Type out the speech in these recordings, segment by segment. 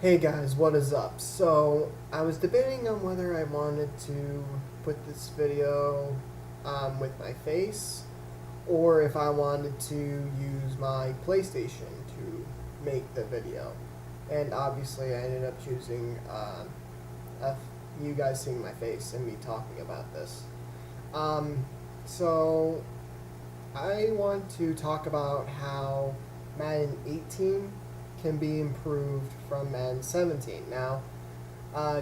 Hey guys, what is up? So, I was debating on whether I wanted to put this video with my face or if I wanted to use my PlayStation to make the video. And obviously I ended up choosing you guys seeing my face and me talking about this. So, I want to talk about how Madden 18 can be improved from Madden 17. Now,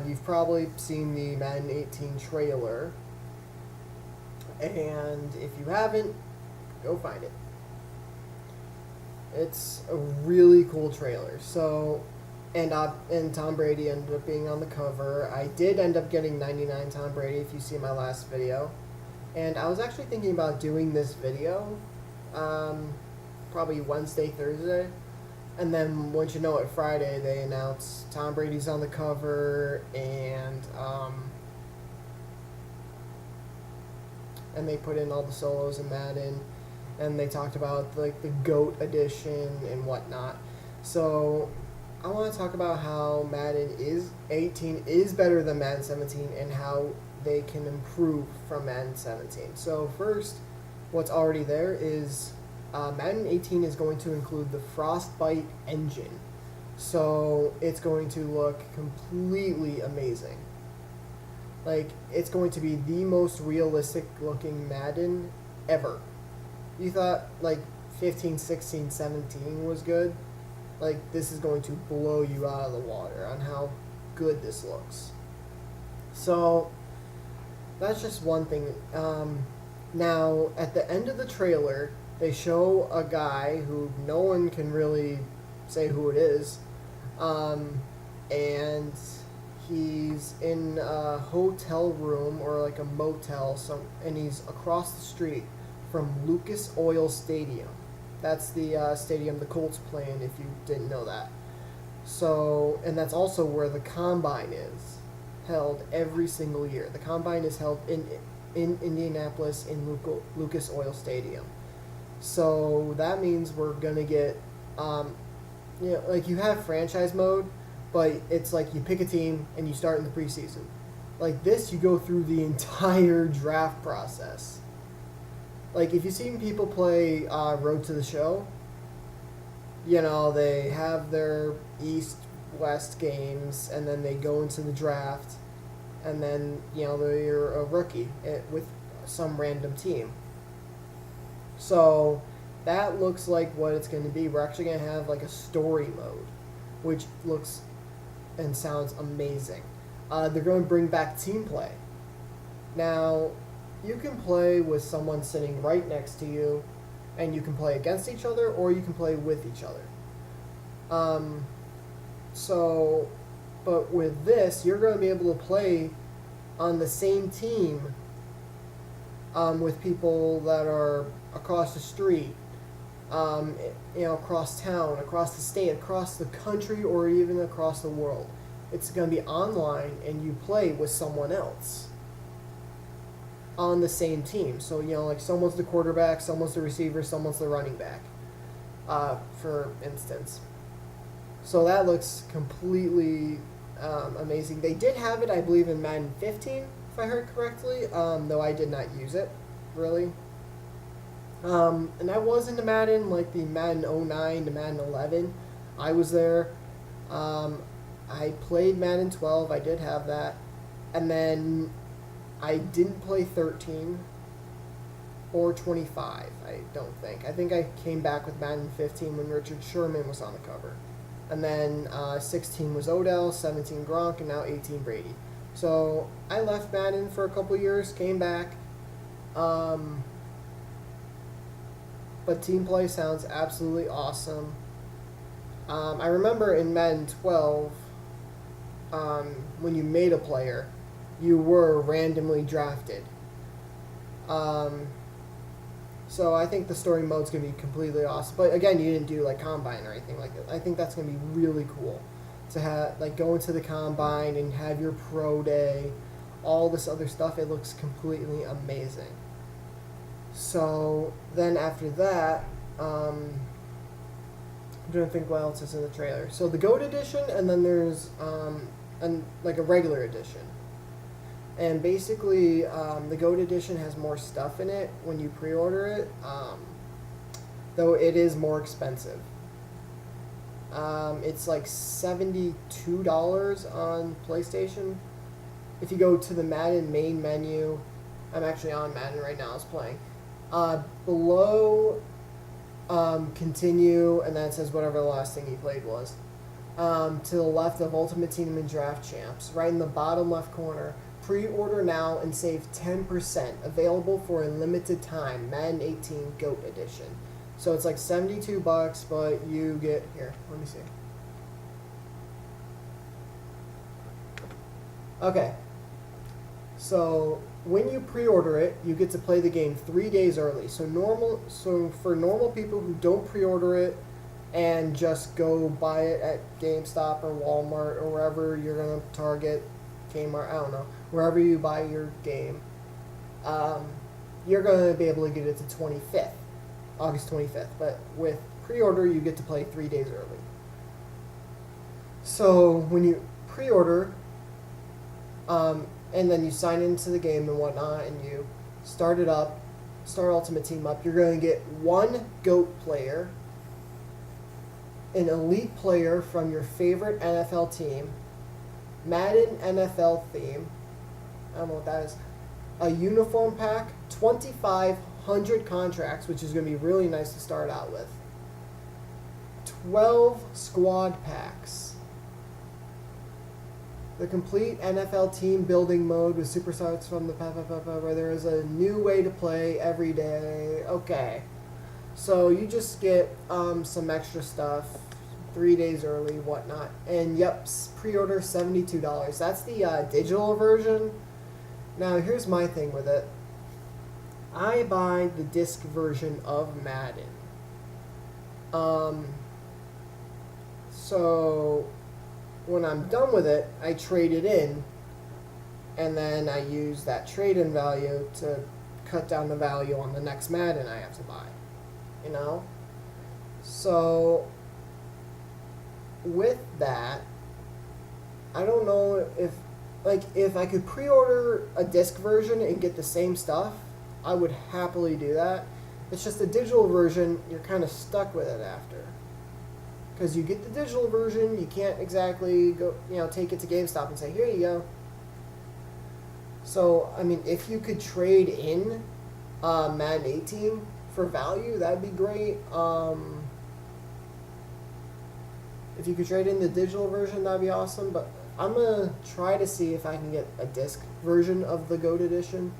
you've probably seen the Madden 18 trailer, and if you haven't, go find it. It's a really cool trailer. So, and Tom Brady ended up being on the cover. I did end up getting 99 Tom Brady if you see my last video, and I was actually thinking about doing this video, probably Wednesday, Thursday. And then, once you know it, Friday, they announced Tom Brady's on the cover, and they put in all the solos in Madden, and they talked about like the GOAT edition and whatnot. So, I want to talk about how Madden 18 is better than Madden 17, and how they can improve from Madden 17. So first, what's already there is Madden 18 is going to include the Frostbite engine. So it's going to look completely amazing. Like, it's going to be the most realistic looking Madden ever. You thought, like, 15, 16, 17 was good? Like, this is going to blow you out of the water on how good this looks. So, that's just one thing. Now, at the end of the trailer, they show a guy who no one can really say who it is, and he's in a hotel room or like a motel, and he's across the street from Lucas Oil Stadium. That's the stadium the Colts play in, if you didn't know that. So, and that's also where the Combine is held every single year. The Combine is held in Indianapolis in Lucas Oil Stadium. So that means we're gonna get, like, you have franchise mode, but it's like you pick a team and you start in the preseason. Like this, you go through the entire draft process. Like, if you've seen people play Road to the Show, they have their East-West games, and then they go into the draft, and then, they're a rookie with some random team. So that looks like what it's going to be. We're actually going to have like a story mode, which looks and sounds amazing. They're going to bring back team play. Now, you can play with someone sitting right next to you, and you can play against each other, or you can play with each other. But with this, you're going to be able to play on the same team with people that are across the street, across town, across the state, across the country, or even across the world. It's going to be online, and you play with someone else on the same team. So, like, someone's the quarterback, someone's the receiver, someone's the running back, for instance. So that looks completely amazing. They did have it, I believe, in Madden 15, if I heard correctly, though I did not use it, really. And I was into Madden, like the Madden 09 to Madden 11. I was there. I played Madden 12, I did have that. And then I didn't play 13 or 25, I don't think. I think I came back with Madden 15 when Richard Sherman was on the cover. And then 16 was Odell, 17 Gronk, and now 18 Brady. So I left Madden for a couple years, came back. But team play sounds absolutely awesome. I remember in Madden 12, when you made a player, you were randomly drafted. So I think the story mode's going to be completely awesome. But again, you didn't do like Combine or anything like that. I think that's going to be really cool to have, like, go into the Combine and have your pro day, all this other stuff. It looks completely amazing. So then after that, I'm trying to think what else is in the trailer. So the GOAT edition, and then there's like a regular edition. And basically, the GOAT edition has more stuff in it when you pre-order it, though it is more expensive. It's like $72 on PlayStation. If you go to the Madden main menu, I'm actually on Madden right now, I was playing. Below, continue, and then it says whatever the last thing you played was. To the left of Ultimate Team and Draft Champs, right in the bottom left corner. Pre-order now and save 10%. Available for a limited time. Madden 18 GOAT Edition. So it's like $72, but you get here. Let me see. Okay. So when you pre-order it, you get to play the game 3 days early. So for normal people who don't pre-order it and just go buy it at GameStop or Walmart or wherever you're gonna Target, Kmart, I don't know, wherever you buy your game, you're going to be able to get it to August 25th. But with pre-order, you get to play 3 days early. So when you pre-order, and then you sign into the game and whatnot, and you start it up, start Ultimate Team up, you're going to get one GOAT player, an elite player from your favorite NFL team, Madden NFL theme, I don't know what that is, a uniform pack, 2,500 contracts, which is going to be really nice to start out with, 12 squad packs, the complete NFL team building mode with superstars from the where there is a new way to play every day. Okay, so you just get some extra stuff 3 days early, whatnot. And yep, pre-order $72. That's the digital version. Now, here's my thing with it. I buy the disc version of Madden. So when I'm done with it, I trade it in, and then I use that trade-in value to cut down the value on the next Madden I have to buy. You know? So with that, I don't know if I could pre-order a disc version and get the same stuff, I would happily do that. It's just the digital version, you're kind of stuck with it after. Because you get the digital version, you can't exactly go, take it to GameStop and say, here you go. So, I mean, if you could trade in Madden 18 for value, that'd be great. If you could trade in the digital version, that'd be awesome. But I'm going to try to see if I can get a disc version of the GOAT edition.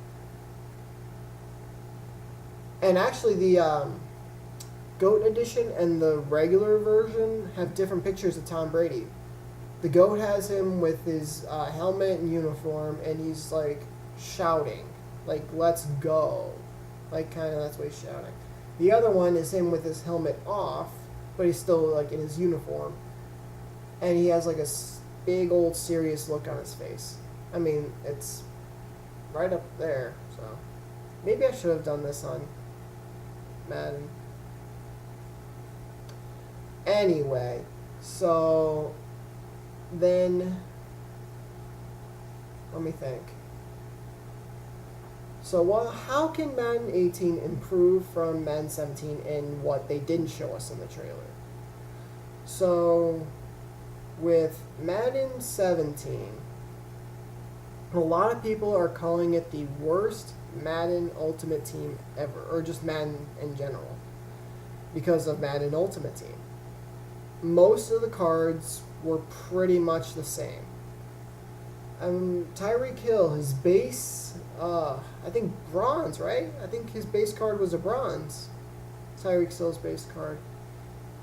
And actually, the GOAT edition and the regular version have different pictures of Tom Brady. The GOAT has him with his helmet and uniform, and he's, like, shouting. Like, let's go. Like, kind of, that's what he's shouting. The other one is him with his helmet off, but he's still, like, in his uniform. And he has, like, a big old serious look on his face. I mean, it's right up there, so. Maybe I should have done this on Madden. Anyway, so then, let me think. So how can Madden 18 improve from Madden 17 in what they didn't show us in the trailer? So with Madden 17, a lot of people are calling it the worst Madden Ultimate Team ever, or just Madden in general, because of Madden Ultimate Team. Most of the cards were pretty much the same. Tyreek Hill, his base, I think bronze, right? I think his base card was a bronze. Tyreek Hill's base card.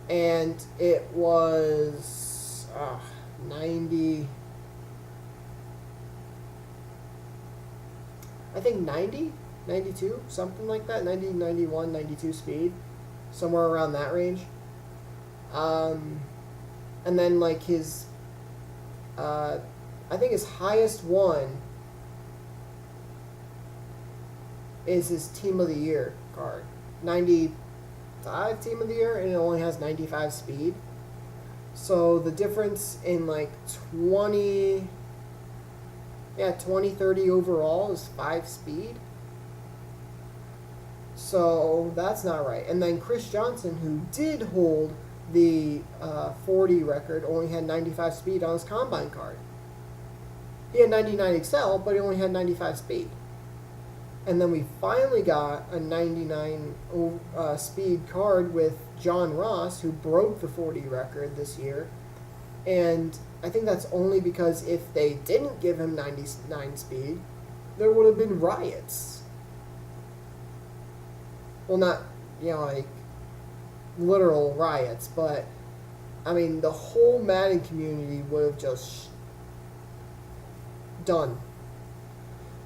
And it was 90... I think 90, 92, something like that, 90, 91, 92 speed, somewhere around that range. And then, like, his, I think his highest one is his Team of the Year card, 90, Team of the Year, and it only has 95 speed. So the difference in like 20, 30 overall is 5 speed. So that's not right. And then Chris Johnson, who did hold the 40 record, only had 95 speed on his combine card. He had 99 Excel, but he only had 95 speed. And then we finally got a 99 speed card with John Ross, who broke the 40 record this year. And I think that's only because if they didn't give him 99 speed, there would have been riots. Well, not, like literal riots, but I mean, the whole Madden community would have just done.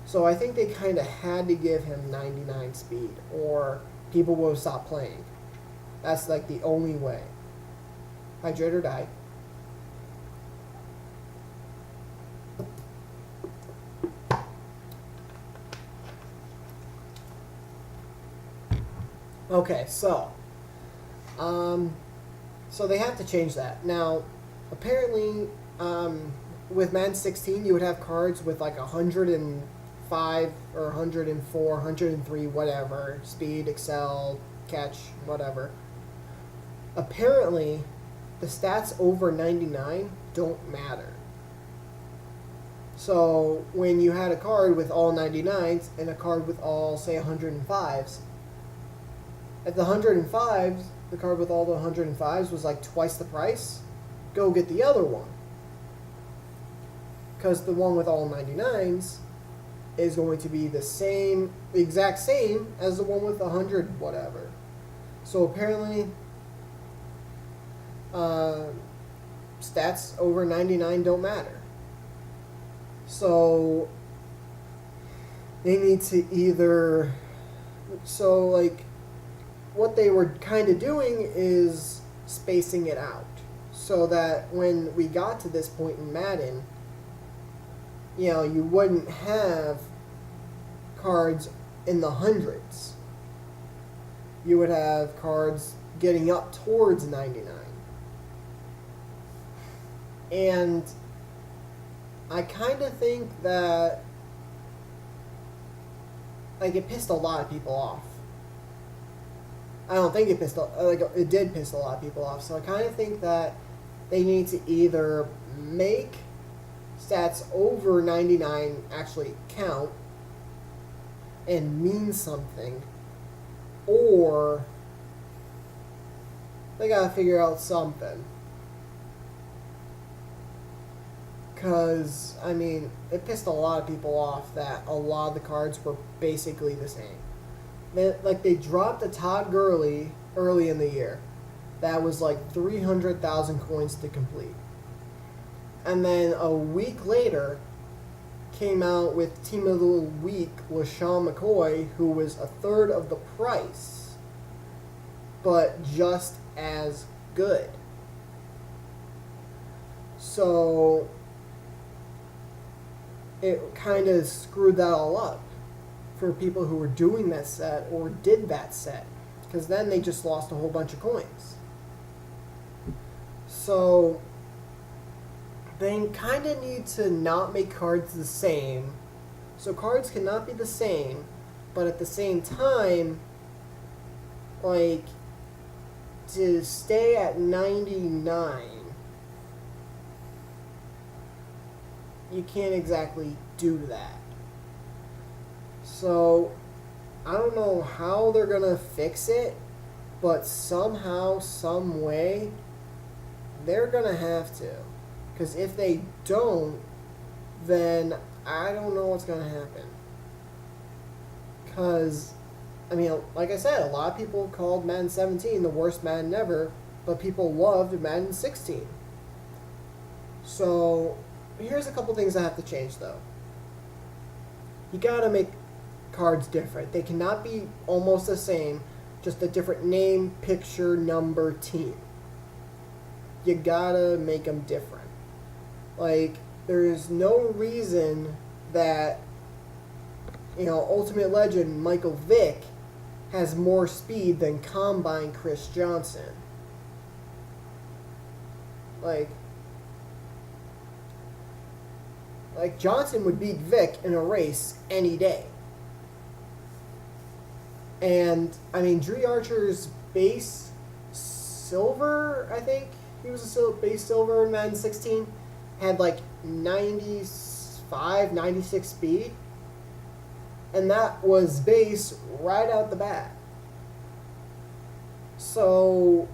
So I think they kind of had to give him 99 speed, or people would have stopped playing. That's like the only way. Hydrate or die. Okay, so they have to change that. Now, apparently, with Madden 16, you would have cards with like 105 or 104, 103, whatever, speed, excel, catch, whatever. Apparently, the stats over 99 don't matter. So, when you had a card with all 99s and a card with all, say, 105s, at the 105s, the card with all the 105s was like twice the price, go get the other one. Because the one with all 99s is going to be the exact same as the one with 100 whatever. So apparently, stats over 99 don't matter. So they need to either, what they were kind of doing is spacing it out so that when we got to this point in Madden, you wouldn't have cards in the hundreds. You would have cards getting up towards 99. And I kind of think that it pissed a lot of people off. I don't think it it did piss a lot of people off. So I kind of think that they need to either make stats over 99 actually count and mean something, or they gotta figure out something. Because, it pissed a lot of people off that a lot of the cards were basically the same. They dropped a Todd Gurley early in the year. That was like 300,000 coins to complete. And then a week later, came out with Team of the Week LaShawn McCoy, who was a third of the price, but just as good. So it kind of screwed that all up for people who were doing that set or did that set, because then they just lost a whole bunch of coins. So they kind of need to not make cards the same. So cards cannot be the same, but at the same time, to stay at 99, you can't exactly do that. So I don't know how they're gonna fix it, but somehow, some way, they're gonna have to. Because if they don't, then I don't know what's gonna happen. Because, like I said, a lot of people called Madden 17 the worst Madden ever, but people loved Madden 16. So here's a couple things that have to change, though. You gotta make cards different. They cannot be almost the same, just a different name, picture, number, team. You gotta make them different. There's no reason that, Ultimate Legend Michael Vick has more speed than Combine Chris Johnson. Like Johnson would beat Vic in a race any day. And, I mean, Dree Archer's base silver, I think. He was a base silver in Madden 16. Had like 95, 96 speed. And that was base right out the bat. So,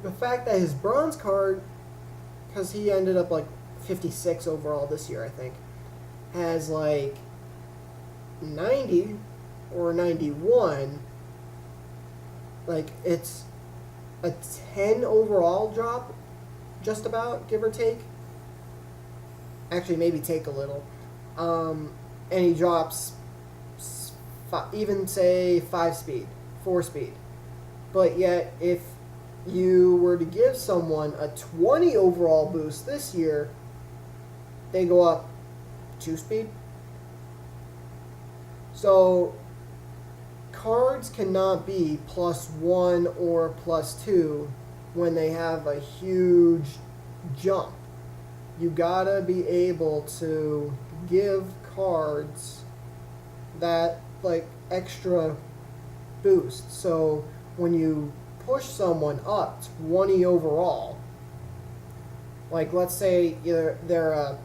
the fact that his bronze card, because he ended up like 56 overall this year, I think, has like 90 or 91, like it's a 10 overall drop, just about, give or take. Actually, maybe take a little. And he drops even say 5 speed, 4 speed. But yet, if you were to give someone a 20 overall boost this year, they go up 2 speed. So, cards cannot be +1 or +2 when they have a huge jump. You gotta be able to give cards that like extra boost. So when you push someone up 20 overall, like let's say they're a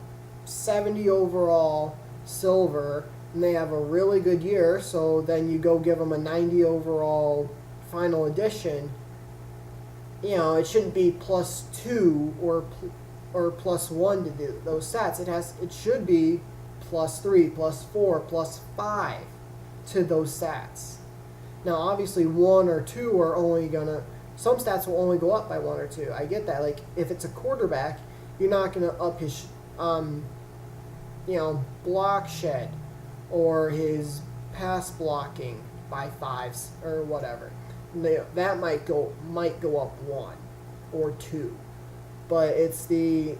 70 overall silver and they have a really good year, so then you go give them a 90 overall final edition, you know, it shouldn't be +2 or +1 to do those stats. It should be +3, +4, +5 to those stats. Now, obviously, 1 or 2 are only gonna. Some stats will only go up by 1 or 2. I get that. Like if it's a quarterback, you're not gonna up his, block shed or his pass blocking by 5s or whatever. That might go up 1 or 2. But it's the,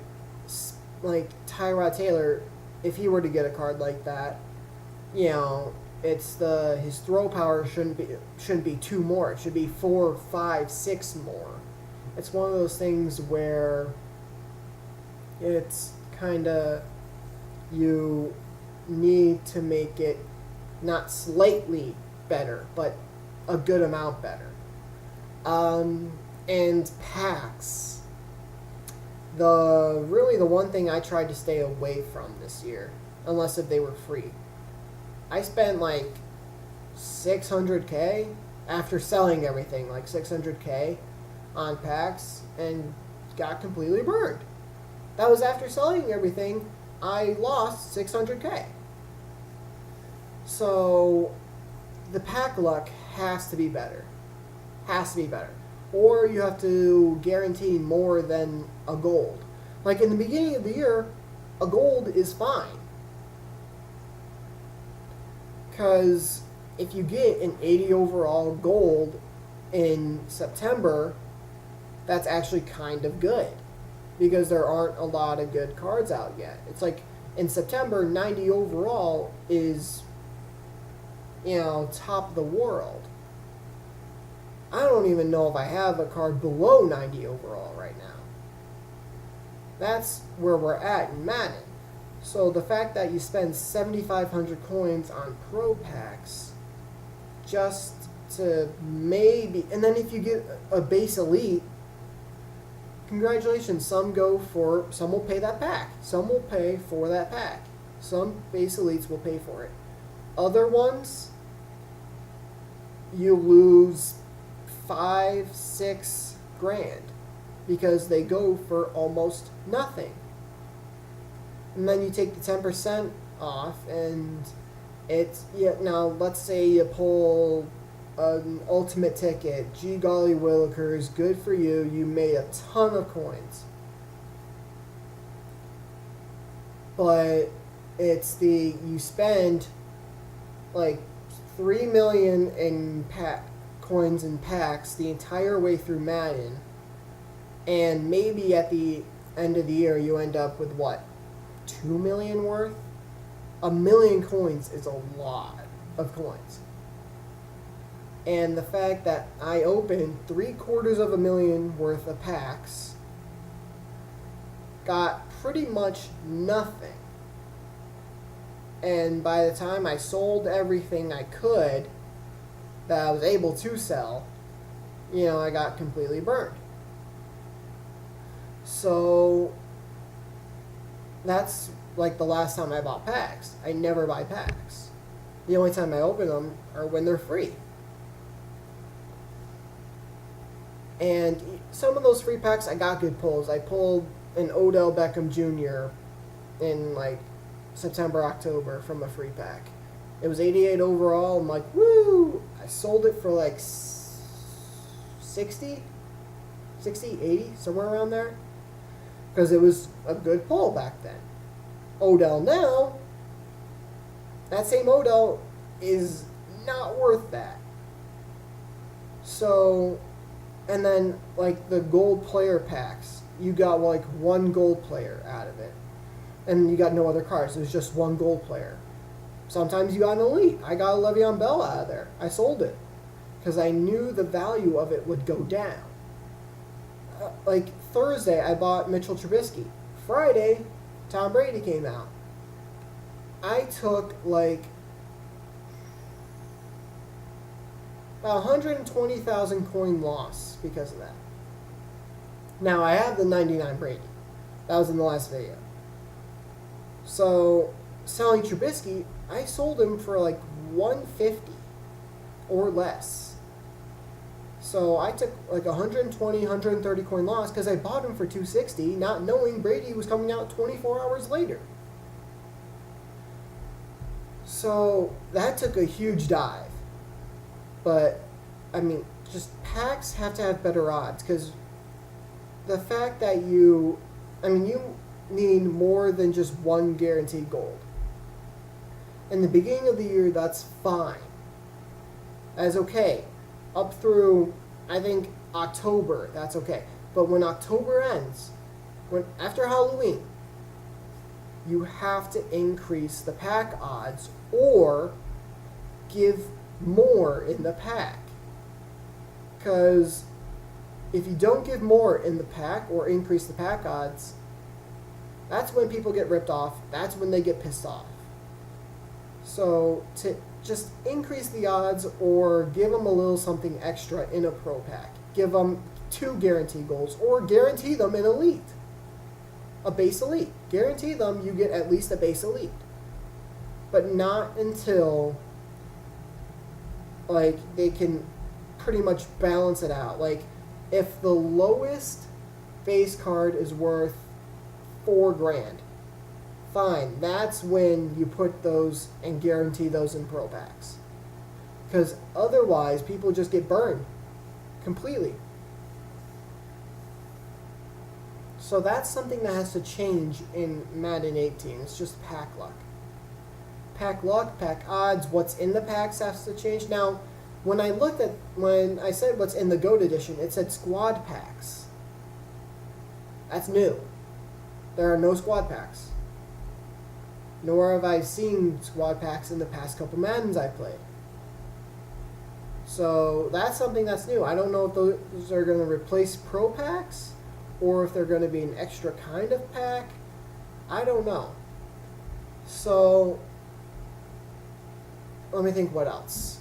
like, Tyrod Taylor, if he were to get a card like that, you know, it's his throw power shouldn't be 2 more. It should be 4, 5, 6 more. It's one of those things where it's kind of, you need to make it not slightly better, but a good amount better. And packs. The one thing I tried to stay away from this year, unless if they were free. I spent like $600K after selling everything, like $600K on packs, and got completely burned. That was after selling everything. I lost $600K. So the pack luck has to be better. Has to be better. Or you have to guarantee more than a gold. Like in the beginning of the year, a gold is fine. Because if you get an 80 overall gold in September, that's actually kind of good. Because there aren't a lot of good cards out yet. It's like in September, 90 overall is, top of the world. I don't even know if I have a card below 90 overall right now. That's where we're at in Madden. So the fact that you spend 7,500 coins on pro packs just to maybe, and then if you get a base elite, congratulations, some will pay that pack. Some will pay for that pack. Some base elites will pay for it. Other ones, you lose 5-6 grand because they go for almost nothing. And then you take the 10% off, and now let's say you pull an ultimate ticket. Gee golly willikers, good for you. You made a ton of coins. But you spend like 3 million in coins and packs the entire way through Madden, and maybe at the end of the year you end up with what, 2 million worth? 1 million coins is a lot of coins. And the fact that I opened 750,000 worth of packs, got pretty much nothing. And by the time I sold everything I could that I was able to sell, I got completely burned. So that's like the last time I bought packs. I never buy packs. The only time I open them are when they're free. And some of those free packs, I got good pulls. I pulled an Odell Beckham Jr. in like September, October from a free pack. It was 88 overall. I'm like, woo! I sold it for like 60, 80, somewhere around there. Because it was a good pull back then. Odell now, that same Odell is not worth that. So, and then like the gold player packs, you got like one gold player out of it. And you got no other cards. It was just one gold player. Sometimes you got an elite. I got a Le'Veon Bell out of there. I sold it because I knew the value of it would go down. Like Thursday, I bought Mitchell Trubisky. Friday, Tom Brady came out. I took like about 120,000 coin loss because of that. Now I have the 99 Brady. That was in the last video. So selling Trubisky, I sold him for like 150 or less. So I took like 120, 130 coin loss because I bought him for 260, not knowing Brady was coming out 24 hours later. So that took a huge dive. But, I mean, just packs have to have better odds because the fact that you need more than just one guaranteed gold. In the beginning of the year, that's fine. That's okay. Up through, I think, October, that's okay. But when October ends, after Halloween, you have to increase the pack odds or give more in the pack. Because if you don't give more in the pack or increase the pack odds, that's when people get ripped off. That's when they get pissed off. So to just increase the odds or give them a little something extra in a pro pack. Give them 2 guaranteed goals or guarantee them an elite. A base elite. Guarantee them you get at least a base elite. But not until like they can pretty much balance it out. Like if the lowest base card is worth $4,000, fine. That's when you put those and guarantee those in pro packs. Because otherwise, people just get burned completely. So that's something that has to change in Madden 18. It's just pack luck. Pack luck, pack odds, what's in the packs has to change. Now, when I said what's in the GOAT edition, it said squad packs. That's new. There are no squad packs. Nor have I seen squad packs in the past couple Maddens I played. So that's something that's new. I don't know if those are going to replace pro packs or if they're going to be an extra kind of pack. I don't know. So let me think what else.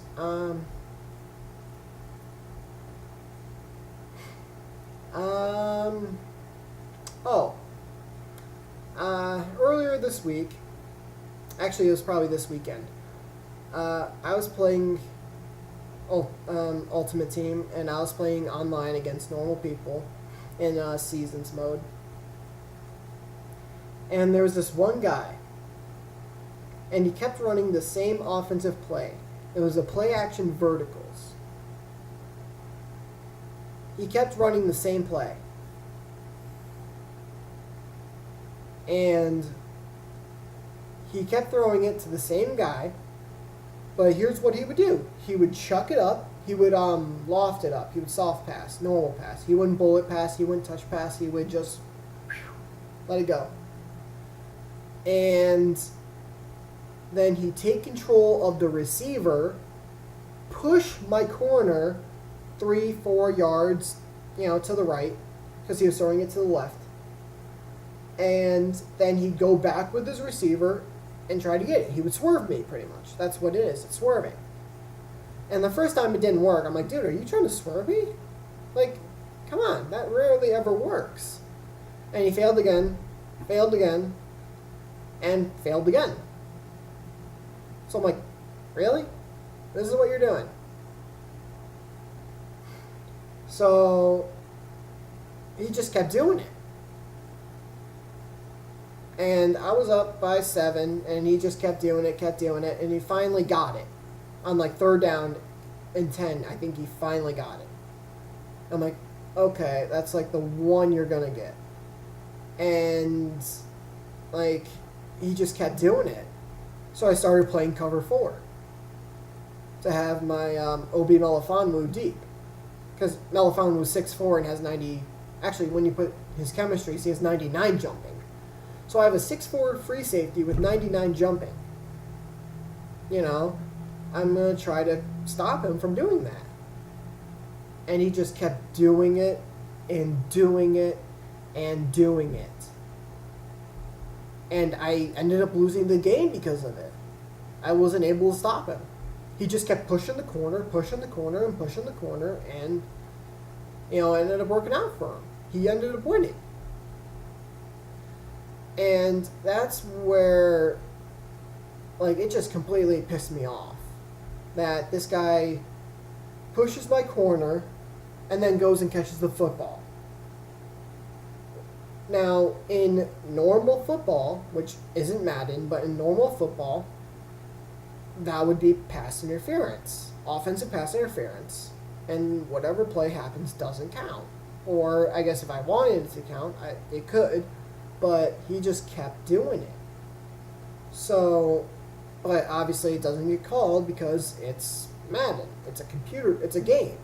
Earlier this week, actually it was probably this weekend, I was playing Ultimate Team, and I was playing online against normal people in Seasons mode. And there was this one guy, and he kept running the same offensive play. It was a play-action verticals. He kept running the same play. And he kept throwing it to the same guy, but here's what he would do. He would chuck it up. He would loft it up. He would soft pass, normal pass. He wouldn't bullet pass. He wouldn't touch pass. He would just let it go. And then he'd take control of the receiver, push my corner 3-4 yards, to the right, because he was throwing it to the left. And then he'd go back with his receiver and try to get it. He would swerve me, pretty much. That's what it is. It's swerving. And the first time it didn't work, I'm like, dude, are you trying to swerve me? Like, come on, that rarely ever works. And he failed again, and failed again. So I'm like, really? This is what you're doing? So he just kept doing it. And I was up by 7, and he just kept doing it, and he finally got it. On like 3rd down and 10, I think he finally got it. I'm like, okay, that's like the one you're gonna get. And like, he just kept doing it. So I started playing cover 4 to have my OB Melifonwu deep. Because Melifonwu was 6'4" and has 90... Actually, when you put his chemistry, he has 99 jumping. So I have a 6'4" free safety with 99 jumping. I'm going to try to stop him from doing that. And he just kept doing it and doing it and doing it. And I ended up losing the game because of it. I wasn't able to stop him. He just kept pushing the corner, and it ended up working out for him. He ended up winning. And that's where, like, it just completely pissed me off. That this guy pushes my corner and then goes and catches the football. Now, in normal football, which isn't Madden, but in normal football, that would be pass interference, offensive pass interference, and whatever play happens doesn't count. Or, I guess if I wanted it to count, it could, but he just kept doing it. So, but obviously it doesn't get called because it's Madden. It's a game.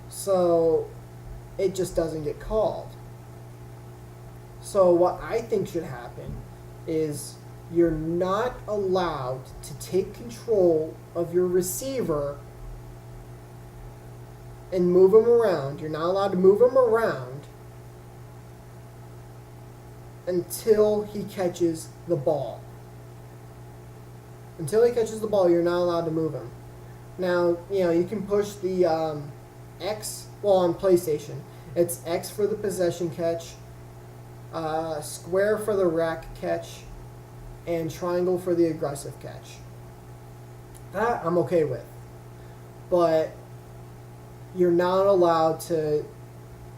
So, it just doesn't get called. So what I think should happen is you're not allowed to take control of your receiver and move him around. You're not allowed to move him around until he catches the ball. Until he catches the ball, you're not allowed to move him. Now, you can push the X, on PlayStation, it's X for the possession catch, square for the rack catch, and triangle for the aggressive catch. That I'm okay with. But you're not allowed to,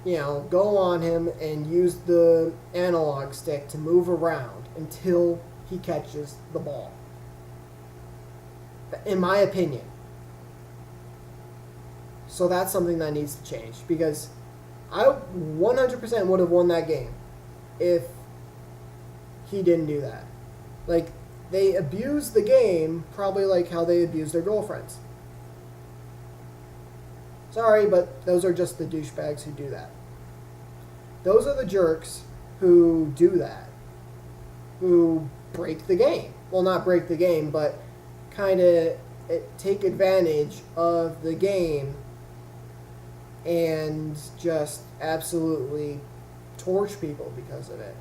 go on him and use the analog stick to move around until he catches the ball. In my opinion. So that's something that needs to change, because I 100% would have won that game if he didn't do that. Like, they abused the game probably like how they abuse their girlfriends. Sorry, but those are just the douchebags who do that. Those are the jerks who do that. Who break the game. Well, not break the game, but kind of take advantage of the game and just absolutely torch people because of it.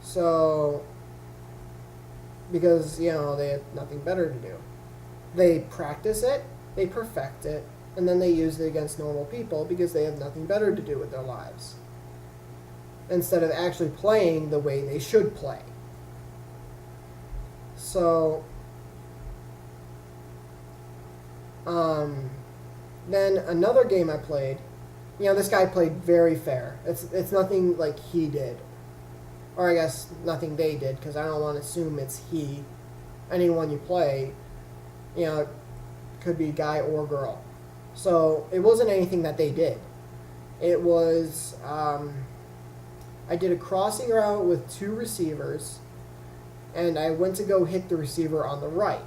So, because, they have nothing better to do. They practice it, they perfect it, and then they use it against normal people because they have nothing better to do with their lives. Instead of actually playing the way they should play. So, then another game I played, this guy played very fair. It's nothing like he did. Or I guess nothing they did, because I don't want to assume it's he. Anyone you play, could be guy or girl. So it wasn't anything that they did. It was, I did a crossing route with 2 receivers, and I went to go hit the receiver on the right.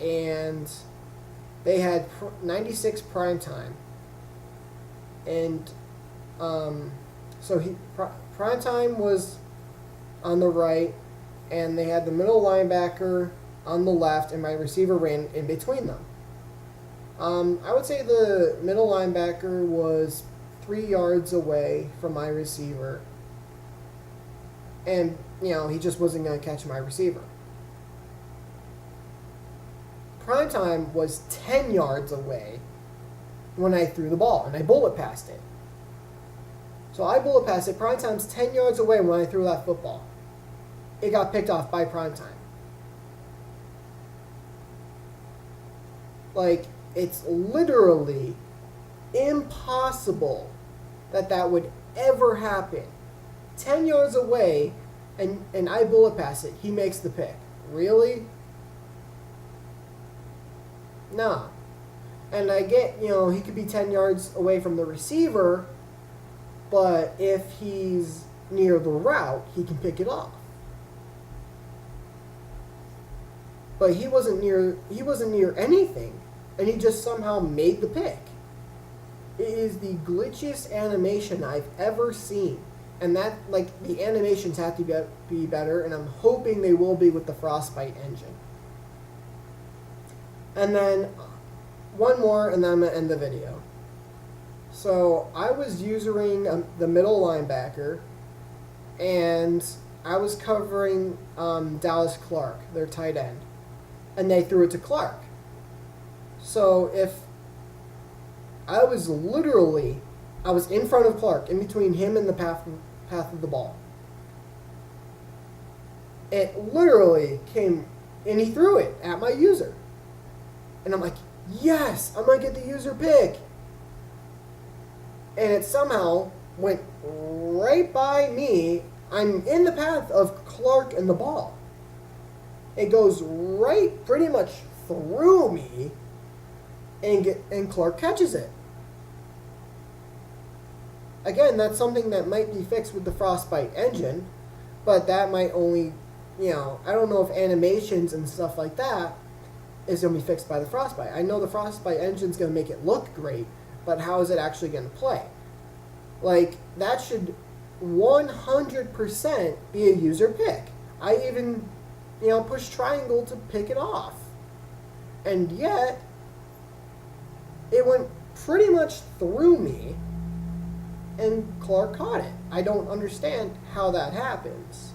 And they had 96 prime time. And so prime time was on the right, and they had the middle linebacker on the left, and my receiver ran in between them. I would say the middle linebacker was 3 yards away from my receiver, and he just wasn't going to catch my receiver. Primetime was 10 yards away when I threw the ball, and I bullet passed it. So I bullet passed it. Primetime's 10 yards away when I threw that football. It got picked off by Primetime. Like, it's literally impossible that would ever happen. 10 yards away, and I bullet pass it. He makes the pick. Really? Nah. And I get, he could be 10 yards away from the receiver, but if he's near the route, he can pick it off. But he wasn't near anything, and he just somehow made the pick. It is the glitchiest animation I've ever seen. And that, the animations have to be better, and I'm hoping they will be with the Frostbite engine. And then, one more, and then I'm going to end the video. So, I was using the middle linebacker, and I was covering Dallas Clark, their tight end. And they threw it to Clark. So, if I was in front of Clark, in between him and the path of the ball. It literally came, and he threw it at my user. And I'm like, yes, I'm going to get the user pick. And it somehow went right by me. I'm in the path of Clark and the ball. It goes right pretty much through me, and Clark catches it. Again, that's something that might be fixed with the Frostbite engine, but that might only, I don't know if animations and stuff like that is going to be fixed by the Frostbite. I know the Frostbite engine's going to make it look great, but how is it actually going to play? That should 100% be a user pick. I even, push triangle to pick it off. And yet, it went pretty much through me, and Clark caught it. I don't understand how that happens.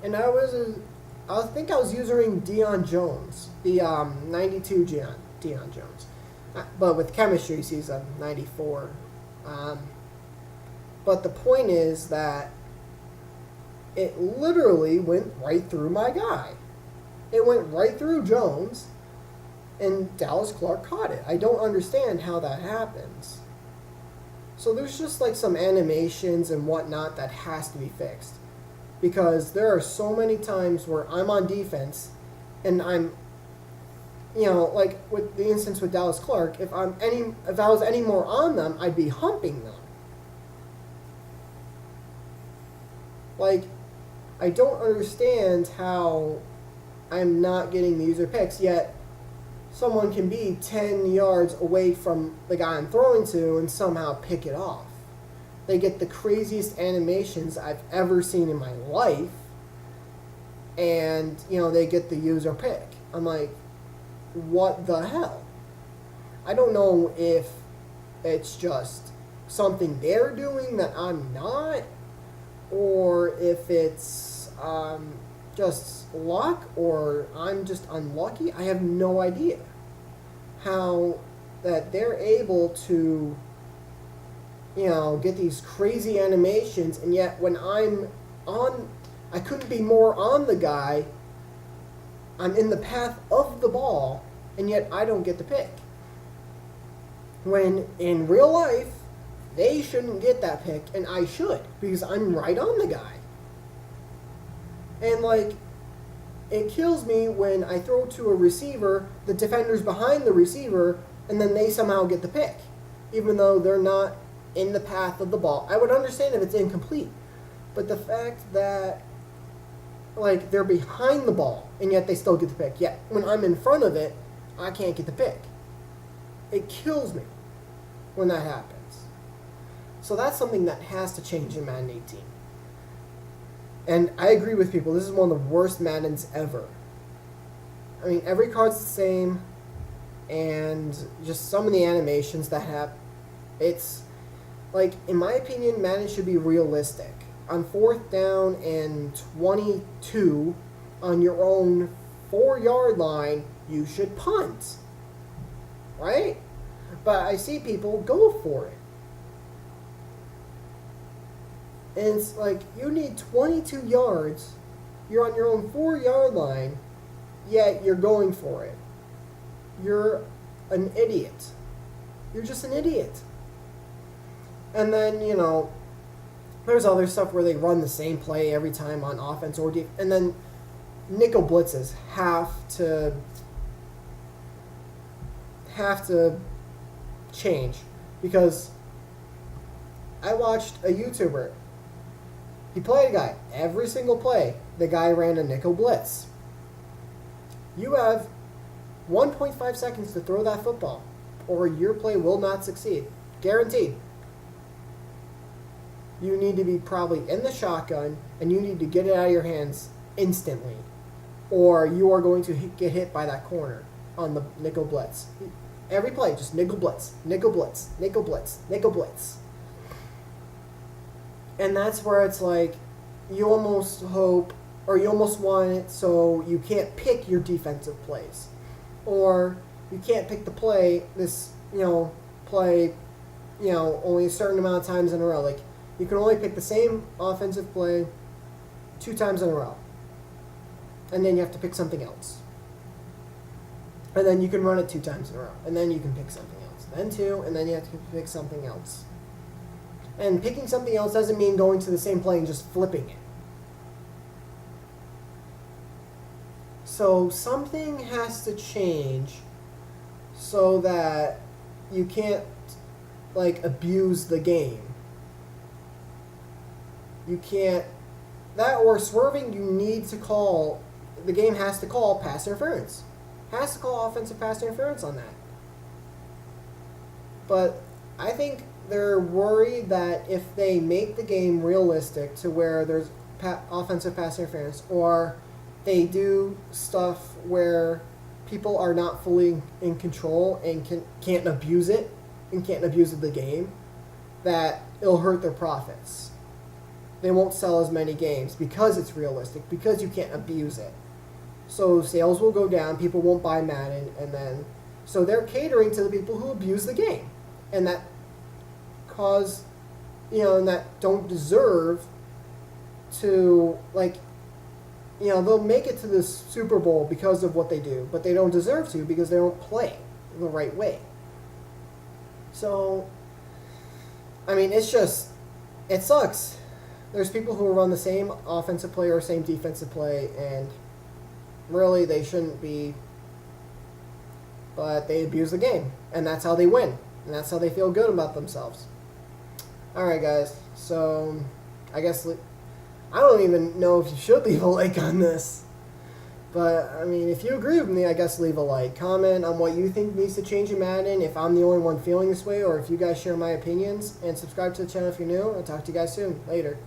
And I think I was using Deion Jones, the 92 Deion Jones. But with chemistry, he's a 94. But the point is that it literally went right through my guy. It went right through Jones, and Dallas Clark caught it. I don't understand how that happens. So there's just some animations and whatnot that has to be fixed. Because there are so many times where I'm on defense, and I'm, with the instance with Dallas Clark, if I was any more on them, I'd be humping them. I don't understand how I'm not getting the user picks, yet someone can be 10 yards away from the guy I'm throwing to and somehow pick it off. They get the craziest animations I've ever seen in my life, and, they get the user pick. I'm like, what the hell? I don't know if it's just something they're doing that I'm not, or if it's just luck, or I'm just unlucky. I have no idea how that they're able to, get these crazy animations, and yet when I'm on, I couldn't be more on the guy. I'm in the path of the ball, and yet I don't get the pick. When in real life, they shouldn't get that pick, and I should, because I'm right on the guy. And it kills me when I throw to a receiver, the defender's behind the receiver, and then they somehow get the pick, even though they're not in the path of the ball. I would understand if it's incomplete, but the fact that they're behind the ball and yet they still get the pick, yet when I'm in front of it, I can't get the pick. It kills me when that happens. So that's something that has to change in Madden 18. And I agree with people. This is one of the worst Maddens ever. I mean, every card's the same, and just some of the animations that have, it's like, in my opinion, Madden should be realistic. On 4th down and 22, on your own 4-yard line, you should punt, right? But I see people go for it. And it's like, you need 22 yards, you're on your own 4-yard line, yet you're going for it. You're an idiot. You're just an idiot. And then, you know, there's other stuff where they run the same play every time on offense or defense. And then nickel blitzes have to change. Because I watched a YouTuber. He played a guy. Every single play, the guy ran a nickel blitz. You have 1.5 seconds to throw that football, or your play will not succeed. Guaranteed. You need to be probably in the shotgun, and you need to get it out of your hands instantly, or you are going to get hit by that corner on the nickel blitz. Every play, just nickel blitz, nickel blitz, nickel blitz, nickel blitz. And that's where it's like, you almost hope, or you almost want it so you can't pick your defensive plays. Or you can't pick the play, only a certain amount of times in a row. Like, you can only pick the same offensive play 2 times in a row. And then you have to pick something else. And then you can run it 2 times in a row. And then you can pick something else. Then 2, and then you have to pick something else. And picking something else doesn't mean going to the same play and just flipping it. So something has to change so that you can't, like, abuse the game. You can't, that or swerving, you need to call, the game has to call pass interference. Has to call offensive pass interference on that. But I think they're worried that if they make the game realistic to where there's offensive pass interference, or they do stuff where people are not fully in control and can't abuse it and can't abuse the game, that it'll hurt their profits. They won't sell as many games because it's realistic, because you can't abuse it. So sales will go down, people won't buy Madden, and then so they're catering to the people who abuse the game, and that cause, and that don't deserve to, like, they'll make it to the Super Bowl because of what they do, but they don't deserve to because they don't play the right way. So, I mean, it sucks. There's people who run the same offensive play or same defensive play, and really they shouldn't be, but they abuse the game, and that's how they win, and that's how they feel good about themselves. Alright, guys, so I guess I don't even know if you should leave a like on this, but I mean, if you agree with me, I guess leave a like. Comment on what you think needs to change in Madden, if I'm the only one feeling this way, or if you guys share my opinions, and subscribe to the channel if you're new. I'll talk to you guys soon. Later.